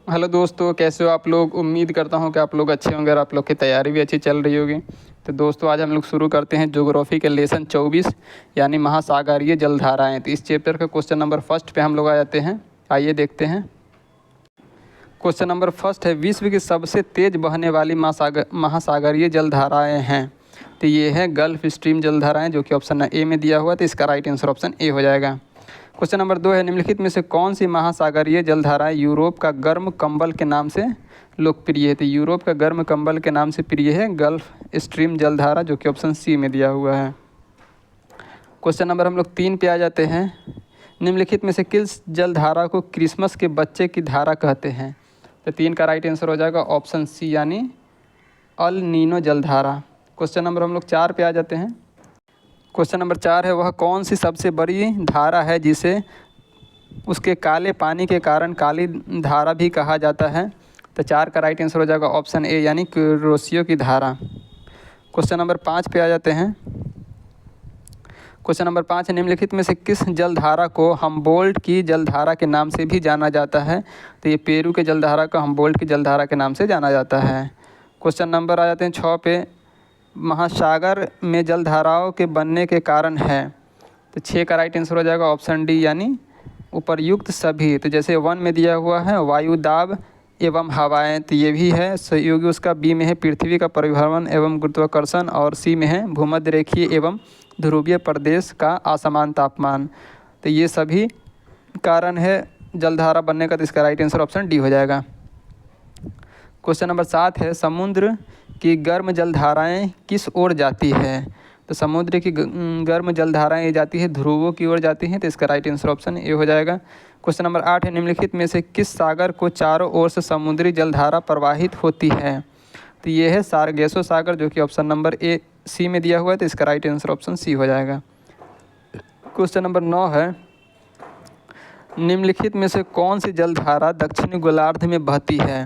Hello दोस्तों, कैसे हो आप लोग। उम्मीद करता हूँ कि आप लोग अच्छे होंगे और आप लोग की तैयारी भी अच्छी चल रही होगी। तो दोस्तों आज हम लोग शुरू करते हैं ज्योग्राफी के लेसन 24 यानी महासागरीय जलधाराएं। तो इस चैप्टर का क्वेश्चन नंबर फर्स्ट पे हम लोग आ जाते हैं। आइए देखते हैं। क्वेश्चन नंबर फर्स्ट है, विश्व की सबसे तेज बहने वाली महासागरीय जलधाराएँ हैं। तो ये है गल्फ स्ट्रीम जलधाराएँ, जो कि ऑप्शन ए में दिया हुआ। तो इसका राइट आंसर ऑप्शन ए हो जाएगा। क्वेश्चन नंबर 2 है, निम्नलिखित में से कौन सी महासागरीय जलधारा यूरोप का गर्म कंबल के नाम से लोकप्रिय है। तो यूरोप का गर्म कंबल के नाम से प्रिय है गल्फ स्ट्रीम जलधारा, जो कि ऑप्शन सी में दिया हुआ है। क्वेश्चन नंबर हम लोग 3 पे आ जाते हैं। निम्नलिखित में से किस जलधारा को क्रिसमस के बच्चे की धारा कहते हैं। तो 3 का राइट आंसर हो जाएगा ऑप्शन सी यानी अल नीनो जलधारा। क्वेश्चन नंबर हम लोग 4 पे आ जाते हैं। क्वेश्चन नंबर 4 है, वह कौन सी सबसे बड़ी धारा है जिसे उसके काले पानी के कारण काली धारा भी कहा जाता है। तो 4 का राइट आंसर हो जाएगा ऑप्शन ए यानी कुरोशियो की धारा। क्वेश्चन नंबर 5 पे आ जाते हैं। क्वेश्चन नंबर 5 है, निम्नलिखित में से किस जलधारा को हम्बोल्ट की जलधारा के नाम से भी जाना जाता है। तो ये पेरू के जलधारा को हम्बोल्ट की जलधारा के नाम से जाना जाता है। क्वेश्चन नंबर आ जाते हैं 6 पे, महासागर में जलधाराओं के बनने के कारण है। तो 6 का राइट आंसर हो जाएगा ऑप्शन डी यानी उपर्युक्त सभी। तो जैसे 1 में दिया हुआ है वायु दाब एवं हवाएं, तो ये भी है सहयोगी उसका। बी में है पृथ्वी का परिभ्रमण एवं गुरुत्वाकर्षण, और सी में है भूमध्य रेखीय एवं ध्रुवीय प्रदेश का असमान तापमान। तो ये सभी कारण है जलधारा बनने का। तो इसका राइट आंसर ऑप्शन डी हो जाएगा। क्वेश्चन नंबर 7 है, समुद्र की गर्म जलधाराएं किस ओर जाती है। तो समुद्र की गर्म जलधाराएं जाती है ध्रुवों की ओर जाती हैं। तो इसका राइट आंसर ऑप्शन ए हो जाएगा। क्वेश्चन नंबर 8 है, निम्नलिखित में से किस सागर को चारों ओर से समुद्री जलधारा प्रवाहित होती है। तो ये है सारगेसो सागर, जो कि ऑप्शन नंबर ए सी में दिया हुआ है। तो इसका राइट आंसर ऑप्शन सी हो जाएगा। क्वेश्चन नंबर 9 है, निम्नलिखित में से कौन सी जलधारा दक्षिणी गोलार्ध में बहती है।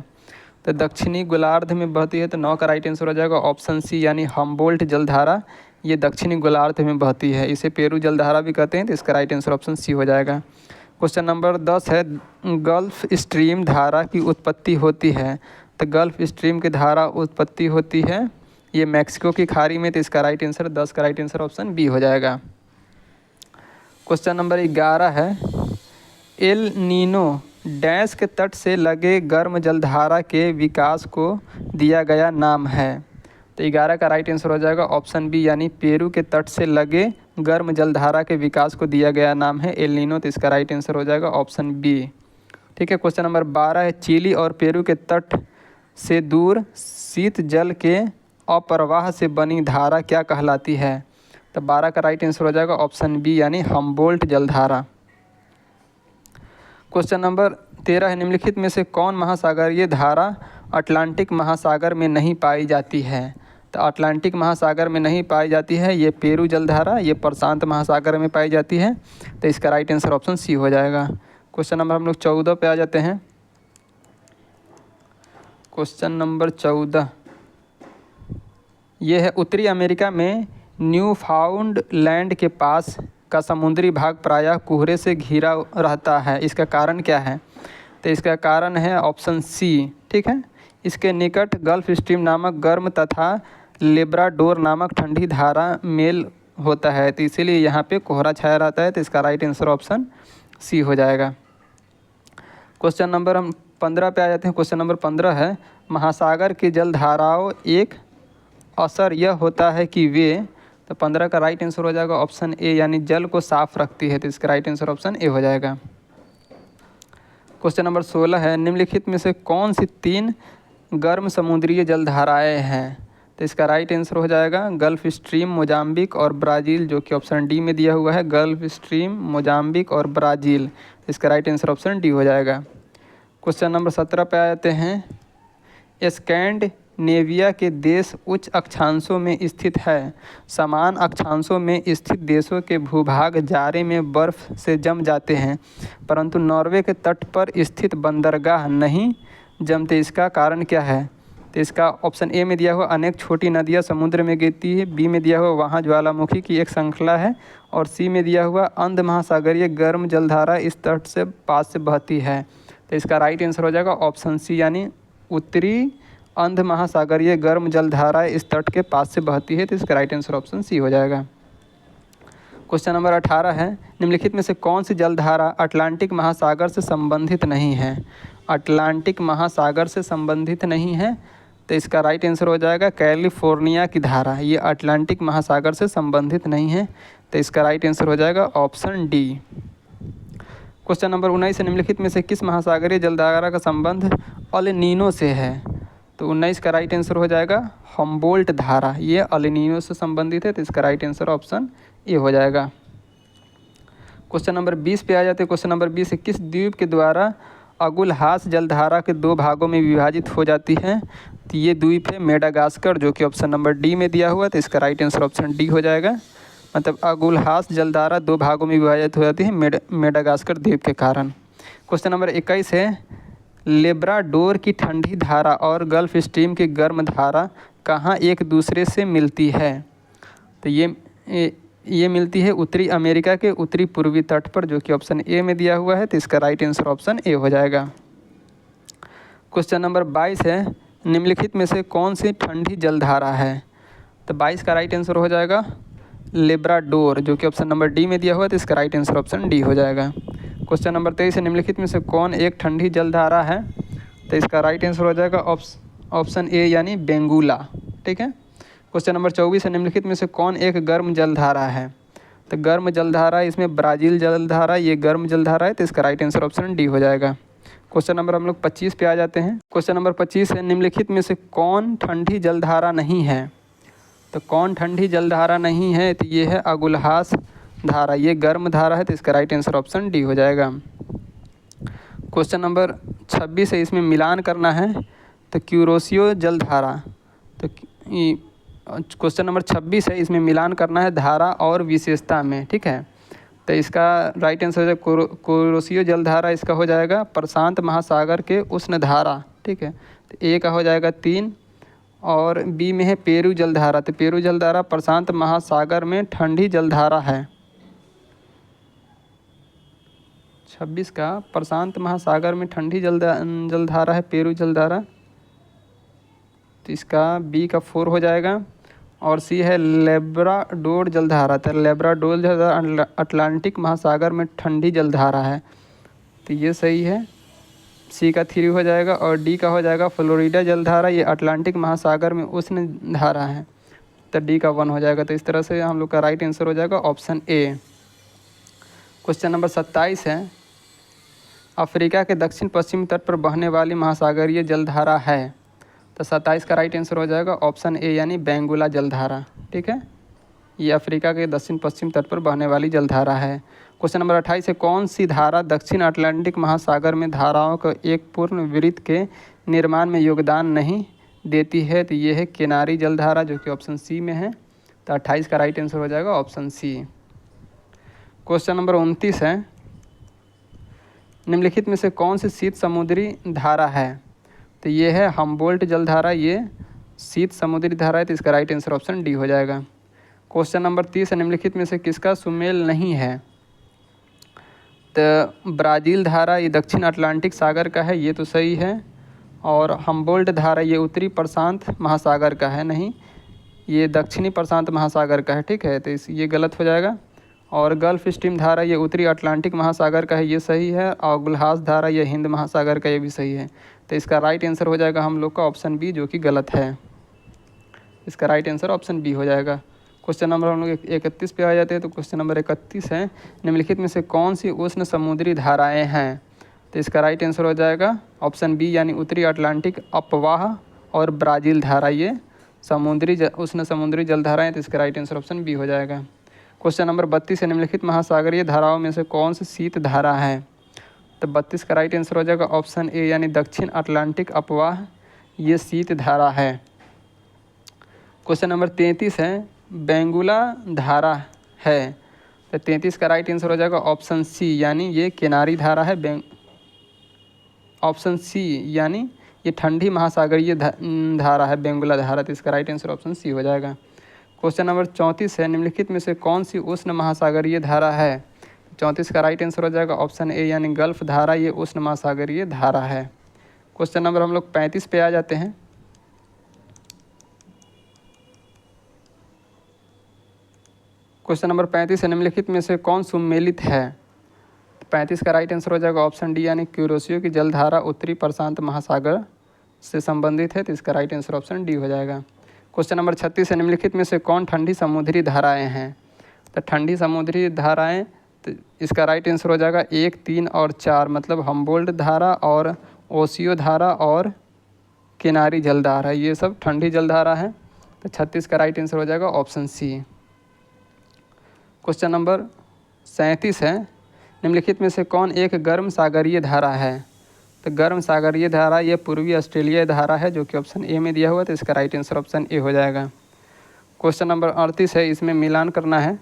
तो दक्षिणी गोलार्ध में बहती है। तो 9 का राइट आंसर हो जाएगा ऑप्शन सी यानी हम्बोल्ट जलधारा। ये दक्षिणी गोलार्ध में बहती है, इसे पेरू जलधारा भी कहते हैं। तो इसका राइट आंसर ऑप्शन सी हो जाएगा। क्वेश्चन नंबर 10 है, गल्फ स्ट्रीम धारा की उत्पत्ति होती है। तो गल्फ स्ट्रीम की धारा उत्पत्ति होती है ये मैक्सिको की खाड़ी में। तो इसका राइट आंसर 10 का राइट आंसर ऑप्शन बी हो जाएगा। क्वेश्चन नंबर 11 है, एल नीनो डैश के तट से लगे गर्म जलधारा के विकास को दिया गया नाम है। तो 11 का राइट आंसर हो जाएगा ऑप्शन बी यानी पेरू के तट से लगे गर्म जलधारा के विकास को दिया गया नाम है एल नीनो। तो इसका राइट आंसर हो जाएगा ऑप्शन बी। ठीक है। क्वेश्चन नंबर 12 है, चिली और पेरू के तट से दूर शीत जल के अप्रवाह से बनी धारा क्या कहलाती है। तो 12 का राइट आंसर हो जाएगा ऑप्शन बी यानी हम्बोल्ट जलधारा। क्वेश्चन नंबर 13 है, निम्नलिखित में से कौन महासागरीय धारा अटलांटिक महासागर में नहीं पाई जाती है। तो अटलांटिक महासागर में नहीं पाई जाती है ये पेरू जलधारा, ये प्रशांत महासागर में पाई जाती है। तो इसका राइट आंसर ऑप्शन सी हो जाएगा। क्वेश्चन नंबर हम लोग 14 पे आ जाते हैं। क्वेश्चन नंबर 14 ये है, उत्तरी अमेरिका में न्यू फाउंड लैंड के पास का समुद्री भाग प्रायः कोहरे से घिरा रहता है, इसका कारण क्या है। तो इसका कारण है ऑप्शन सी। ठीक है। इसके निकट गल्फ स्ट्रीम नामक गर्म तथा लेब्राडोर नामक ठंडी धारा मेल होता है, तो इसीलिए यहाँ पे कोहरा छाया रहता है। तो इसका राइट आंसर ऑप्शन सी हो जाएगा। क्वेश्चन नंबर हम 15 पे आ जाते हैं। क्वेश्चन नंबर 15 है, महासागर की जलधाराओं एक असर यह होता है कि वे, तो 15 का राइट आंसर हो जाएगा ऑप्शन ए यानी जल को साफ रखती है। तो इसका राइट आंसर ऑप्शन ए हो जाएगा। क्वेश्चन नंबर 16 है, निम्नलिखित में से कौन सी 3 गर्म समुद्रीय जलधाराएं हैं। तो इसका राइट आंसर हो जाएगा गल्फ स्ट्रीम, मोजाम्बिक और ब्राज़ील, जो कि ऑप्शन डी में दिया हुआ है। गल्फ स्ट्रीम, मोजाम्बिक और ब्राज़ील। इसका राइट आंसर ऑप्शन डी हो जाएगा। क्वेश्चन नंबर 17 पे आ जाते हैं। स्कैंडिनेविया के देश उच्च अक्षांशों में स्थित है। समान अक्षांशों में स्थित देशों के भूभाग जाड़े में बर्फ से जम जाते हैं, परंतु नॉर्वे के तट पर स्थित बंदरगाह नहीं जमते, इसका कारण क्या है। तो इसका ऑप्शन ए में दिया हुआ अनेक छोटी नदियाँ समुद्र में गिरती है। बी में दिया हुआ वहाँ ज्वालामुखी की एक श्रृंखला है। और सी में दिया हुआ अंध महासागरीय गर्म जलधारा इस तट से पास से बहती है। तो इसका राइट आंसर हो जाएगा ऑप्शन सी यानी उत्तरी अंध महासागरीय गर्म जलधारा इस तट के पास से बहती है, तो इसका राइट आंसर ऑप्शन सी हो जाएगा। क्वेश्चन नंबर 18 है, निम्नलिखित में से कौन सी जलधारा अटलांटिक महासागर से संबंधित नहीं है? अटलांटिक महासागर से संबंधित नहीं है, तो इसका राइट आंसर हो जाएगा कैलिफोर्निया की धारा। ये अटलांटिक महासागर से संबंधित नहीं है, तो इसका राइट आंसर हो जाएगा ऑप्शन डी। क्वेश्चन नंबर 19 है, निम्नलिखित में से किस महासागरीय जलधारा का संबंध अल नीनो से है? तो 19 का राइट आंसर हो जाएगा हम्बोल्ट धारा। ये अल नीनो से संबंधित है, तो इसका राइट आंसर ऑप्शन ए हो जाएगा। क्वेश्चन नंबर 20 पे आ जाते हैं। क्वेश्चन नंबर 20 है, किस द्वीप के द्वारा अगुलहास जलधारा के 2 भागों में विभाजित हो जाती है? तो ये द्वीप है मेडागास्कर, जो कि ऑप्शन नंबर डी में दिया हुआ है, तो इसका राइट आंसर ऑप्शन डी हो जाएगा। मतलब अगुलहास जलधारा 2 भागों में विभाजित हो जाती है मेडागास्कर द्वीप के कारण। क्वेश्चन नंबर 21 है, लेब्राडोर की ठंडी धारा और गल्फ स्ट्रीम की गर्म धारा कहाँ एक दूसरे से मिलती है? तो ये मिलती है उत्तरी अमेरिका के उत्तरी पूर्वी तट पर, जो कि ऑप्शन ए में दिया हुआ है, तो इसका राइट आंसर ऑप्शन ए हो जाएगा। क्वेश्चन नंबर 22 है, निम्नलिखित में से कौन सी ठंडी जलधारा है? तो 22 का राइट आंसर हो जाएगा लेब्राडोर, जो कि ऑप्शन नंबर डी में दिया हुआ है, तो इसका राइट आंसर ऑप्शन डी हो जाएगा। क्वेश्चन नंबर 23 है, निम्नलिखित में से कौन एक ठंडी जलधारा है? तो इसका राइट आंसर हो जाएगा ऑप्शन ए यानी बेंगुला। ठीक है। क्वेश्चन नंबर 24 है, निम्नलिखित में से कौन एक गर्म जलधारा है? तो गर्म जलधारा इसमें ब्राज़ील जलधारा, ये गर्म जलधारा है, तो इसका राइट आंसर ऑप्शन डी हो जाएगा। क्वेश्चन नंबर हम लोग 25 पे आ जाते हैं। क्वेश्चन नंबर 25 है, निम्नलिखित में से कौन ठंडी जलधारा नहीं है? तो कौन ठंडी जलधारा नहीं है? तो ये है अगुलहास धारा, ये गर्म धारा है, तो इसका राइट आंसर ऑप्शन डी हो जाएगा। क्वेश्चन नंबर 26 है, इसमें मिलान करना है, तो क्यूरोसियो जलधारा। तो क्वेश्चन नंबर 26 है, इसमें मिलान करना है धारा और विशेषता में। ठीक है, तो इसका राइट आंसर हो जाएगा क्यूरोसियो जलधारा, इसका हो जाएगा प्रशांत महासागर के उष्ण धारा। ठीक है, तो ए का हो जाएगा 3 और बी में है पेरू जलधारा। तो पेरू जलधारा प्रशांत महासागर में ठंडी जलधारा है। 26 का प्रशांत महासागर में ठंडी जलधारा है पेरू जलधारा, तो इसका बी का 4 हो जाएगा। और सी है लेब्राडोर जलधारा। तो लेब्राडोर जलधारा अटलांटिक महासागर में ठंडी जलधारा है, तो ये सही है, सी का 3 हो जाएगा। और डी का हो जाएगा फ्लोरिडा जलधारा, ये अटलांटिक महासागर में उष्ण धारा है, तो डी का 1 हो जाएगा। तो इस तरह से हम लोग का राइट आंसर हो जाएगा ऑप्शन ए। क्वेश्चन नंबर 27 है, अफ्रीका के दक्षिण पश्चिमी तट पर बहने वाली महासागरीय जलधारा है। तो 27 का राइट आंसर हो जाएगा ऑप्शन ए यानी बेंगुला जलधारा। ठीक है, ये अफ्रीका के दक्षिण पश्चिम तट पर बहने वाली जलधारा है। क्वेश्चन नंबर 28 है, कौन सी धारा दक्षिण अटलांटिक महासागर में धाराओं को एक पूर्ण वृत्त के निर्माण में योगदान नहीं देती है? तो ये है किनारी जलधारा, जो कि ऑप्शन सी में है, तो 28 का राइट आंसर हो जाएगा ऑप्शन सी। क्वेश्चन नंबर 29 है, निम्नलिखित में से कौन सी शीत समुद्री धारा है? तो ये है हम्बोल्ट जलधारा, ये शीत समुद्री धारा है, तो इसका राइट आंसर ऑप्शन डी हो जाएगा। क्वेश्चन नंबर 30 है, निम्नलिखित में से किसका सुमेल नहीं है? तो ब्राज़ील धारा ये दक्षिण अटलांटिक सागर का है, ये तो सही है। और हम्बोल्ट धारा ये उत्तरी प्रशांत महासागर का है, नहीं, ये दक्षिणी प्रशांत महासागर का है। ठीक है, तो ये गलत हो जाएगा। और गल्फ स्ट्रीम धारा ये उत्तरी अटलांटिक महासागर का है, ये सही है। और गुलहास धारा ये हिंद महासागर का, ये भी सही है। तो इसका राइट आंसर हो जाएगा हम लोग का ऑप्शन बी, जो कि गलत है। इसका राइट आंसर ऑप्शन बी हो जाएगा। क्वेश्चन नंबर हम लोग 31 पे आ जाते हैं। तो क्वेश्चन नंबर 31 है, निम्नलिखित में से कौन सी उष्ण समुद्री धाराएँ हैं? तो इसका राइट आंसर हो जाएगा ऑप्शन बी यानी उत्तरी अटलांटिक अपवाह और ब्राज़ील धारा, ये उष्ण समुद्री जलधाराएँ, तो इसका राइट आंसर ऑप्शन बी हो जाएगा। क्वेश्चन नंबर 32 है, निम्नलिखित महासागरीय धाराओं में से कौन सी शीत धारा है? तो 32 का राइट आंसर हो जाएगा ऑप्शन ए यानी दक्षिण अटलांटिक अपवाह, ये शीत धारा है। क्वेश्चन नंबर 33 है, बेंगुला धारा है। तो 33 का राइट आंसर हो जाएगा ऑप्शन सी यानी ये किनारी धारा है। ऑप्शन सी यानी ये ठंडी महासागरीय धारा है, बेंगुला धारा, तो इसका राइट आंसर ऑप्शन सी हो जाएगा। क्वेश्चन नंबर 34 है, निम्नलिखित में से कौन सी उष्ण महासागरीय धारा है? 34 का राइट आंसर हो जाएगा ऑप्शन ए यानी गल्फ धारा, ये उष्ण महासागरीय धारा है। क्वेश्चन नंबर हम लोग 35 पे आ जाते हैं। क्वेश्चन नंबर 35 है, निम्नलिखित में से कौन सुमेलित है? 35 का राइट आंसर हो जाएगा ऑप्शन डी यानी क्यूरोसियो की जलधारा उत्तरी प्रशांत महासागर से संबंधित है, तो इसका राइट आंसर ऑप्शन डी हो जाएगा। क्वेश्चन नंबर 36 है, निम्नलिखित में से कौन ठंडी समुद्री धाराएं हैं? तो ठंडी समुद्री धाराएं, तो इसका राइट आंसर हो जाएगा 1, 3 और 4, मतलब हम्बोल्ट धारा और ओशियो धारा और किनारी जलधारा, ये सब ठंडी जलधारा है। तो 36 का राइट आंसर हो जाएगा ऑप्शन सी। क्वेश्चन नंबर 37 है, निम्नलिखित में से कौन एक गर्म सागरीय धारा है? तो गर्म सागरीय धारा ये पूर्वी ऑस्ट्रेलिया धारा है, जो कि ऑप्शन ए में दिया हुआ है, तो इसका राइट आंसर ऑप्शन ए हो जाएगा। क्वेश्चन नंबर 38 है, इसमें मिलान करना है।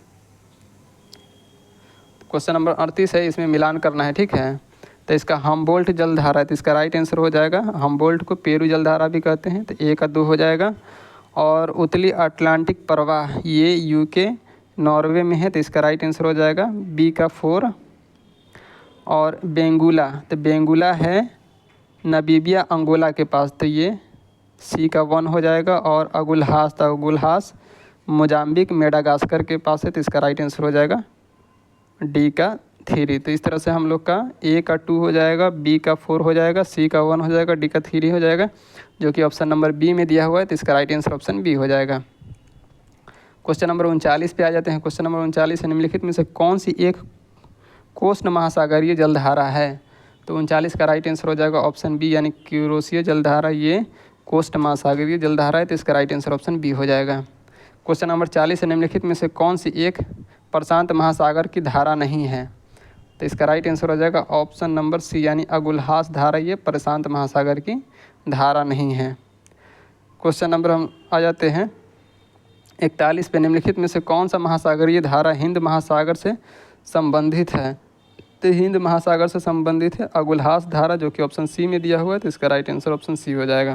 क्वेश्चन नंबर 38 है, इसमें मिलान करना है, ठीक है। तो इसका हम्बोल्ट जलधारा है, तो इसका राइट आंसर हो जाएगा, हम्बोल्ट को पेरू जलधारा भी कहते हैं, तो ए का 2 हो जाएगा। और उत्तरी अटलांटिक प्रवाह ये यूके नॉर्वे में है, तो इसका राइट आंसर हो जाएगा बी का 4। और बेंगुला, तो बेंगुला है नबीबिया अंगोला के पास, तो ये सी का 1 हो जाएगा। और अगुलहास, तो अगुलहास मोजाम्बिक मेडागास्कर के पास है, तो इसका राइट आंसर हो जाएगा डी का 3। तो इस तरह से हम लोग का ए का 2 हो जाएगा, बी का 4 हो जाएगा, सी का 1 हो जाएगा, डी का 3 हो जाएगा, जो कि ऑप्शन नंबर बी में दिया हुआ है, तो इसका राइट आंसर ऑप्शन बी हो जाएगा। क्वेश्चन नंबर 39 पे आ जाते हैं। क्वेश्चन नंबर 39 है, निम्नलिखित में से कौन सी एक कोष्ण महासागरीय जलधारा है? तो 39 का राइट आंसर हो जाएगा ऑप्शन बी यानी क्यूरोसियो जलधारा, ये कोष्ण महासागरीय जलधारा है, तो इसका राइट आंसर ऑप्शन बी हो जाएगा। क्वेश्चन नंबर 40 है, निम्नलिखित में से कौन सी एक प्रशांत महासागर की धारा नहीं है? तो इसका राइट आंसर हो जाएगा ऑप्शन नंबर सी यानी अगुलहास धारा, ये प्रशांत महासागर की धारा नहीं है। क्वेश्चन नंबर हम आ जाते हैं 41 पे, निम्नलिखित में से कौन सा महासागरीय धारा हिंद महासागर से संबंधित है? तो हिंद महासागर से संबंधित है अगुलहास धारा, जो कि ऑप्शन सी में दिया हुआ है, तो इसका राइट आंसर ऑप्शन सी हो जाएगा।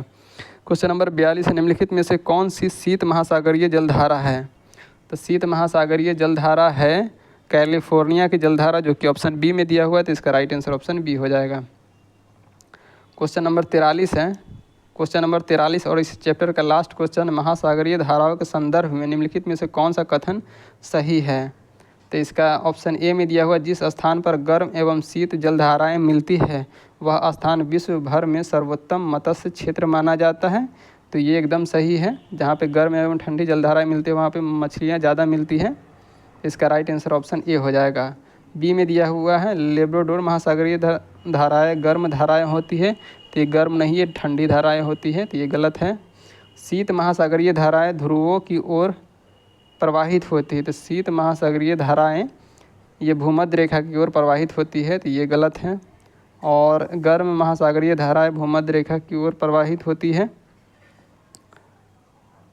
क्वेश्चन नंबर 42 है, निम्नलिखित में से कौन सी शीत महासागरीय जलधारा है? तो शीत महासागरीय जलधारा है कैलिफोर्निया की जलधारा, जो कि ऑप्शन बी में दिया हुआ है, तो इसका राइट आंसर ऑप्शन बी हो जाएगा। क्वेश्चन नंबर 43 है, क्वेश्चन नंबर 43 और इस चैप्टर का लास्ट क्वेश्चन, महासागरीय धाराओं के संदर्भ में निम्नलिखित में से कौन सा कथन सही है? तो इसका ऑप्शन ए में दिया हुआ, जिस स्थान पर गर्म एवं शीत जलधाराएं मिलती है वह स्थान विश्व भर में सर्वोत्तम मत्स्य क्षेत्र माना जाता है, तो ये एकदम सही है। जहाँ पे गर्म एवं ठंडी जलधाराएं मिलती है वहाँ पे मछलियाँ ज़्यादा मिलती हैं, इसका राइट आंसर ऑप्शन ए हो जाएगा। बी में दिया हुआ है लेब्राडोर महासागरीय धाराएं गर्म धाराएं होती है, तो ये गर्म नहीं, ये ठंडी धाराएं होती है, तो ये गलत है। शीत महासागरीय धाराएं ध्रुवों की ओर प्रवाहित होती है, तो शीत महासागरीय धाराएं ये भूमध्य रेखा की ओर प्रवाहित होती है, तो ये गलत है। और गर्म महासागरीय धाराएं भूमध्य रेखा की ओर प्रवाहित होती है,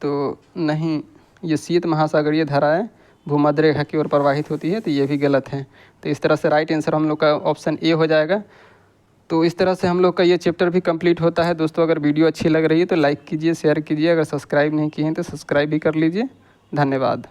तो नहीं, ये शीत महासागरीय धाराएं भूमध्य रेखा की ओर प्रवाहित होती है, तो ये भी गलत है। तो इस तरह से राइट आंसर हम लोग का ऑप्शन ए हो जाएगा। तो इस तरह से हम लोग का ये चैप्टर भी कंप्लीट होता है। दोस्तों अगर वीडियो अच्छी लग रही है तो लाइक कीजिए, शेयर कीजिए, अगर सब्सक्राइब नहीं किए हैं तो सब्सक्राइब भी कर लीजिए। धन्यवाद।